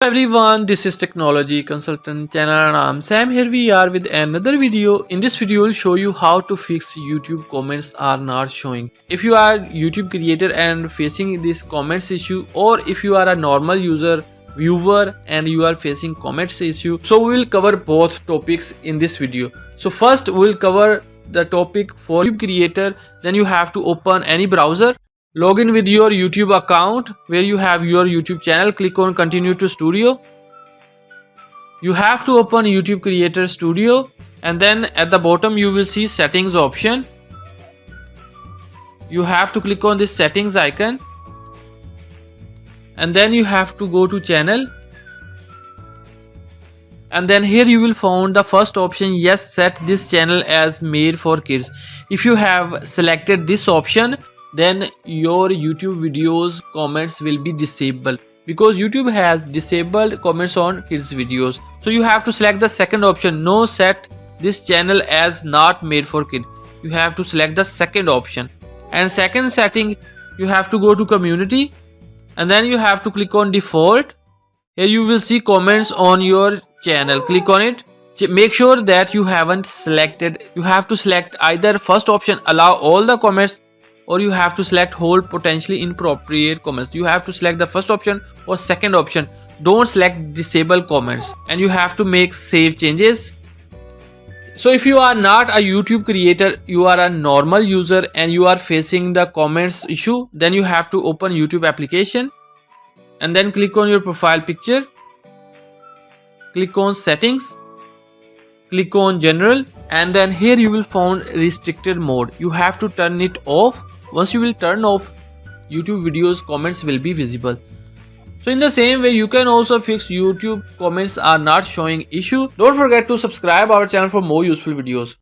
Everyone, this is technology consultant channel and I'm Sam. Here we are with another video. In this video we'll show you how to fix YouTube comments are not showing. If you are YouTube creator and facing this comments issue, or if you are a normal user viewer and you are facing comments issue, so we will cover both topics in this video. So first we'll cover the topic for YouTube creator. Then you have to open any browser, log in with your YouTube account where you have your YouTube channel. Click on continue to studio. You have to open YouTube creator studio, and then at the bottom you will see settings option. You have to click on this settings icon, and then you have to go to channel, and then here you will find the first option, yes, set this channel as made for kids. If you have selected this option, then your YouTube videos comments will be disabled, because YouTube has disabled comments on kids videos. So you have to select the second option, no, set this channel as not made for kids. You have to select the second option, and second setting you have to go to community, and then you have to click on default. Here you will see comments on your channel. Click on it. Make sure that you haven't selected. You have to select either first option, allow all the comments, or you have to select hold potentially inappropriate comments. You have to select the first option or second option. Don't select disable comments, and you have to make save changes. So if you are not a YouTube creator, you are a normal user and you are facing the comments issue, then you have to open YouTube application and then click on your profile picture. Click on settings, click on general, and then here you will find restricted mode. You have to turn it off. Once you will turn off, YouTube videos comments will be visible. So in the same way, you can also fix YouTube comments are not showing issue. Don't forget to subscribe our channel for more useful videos.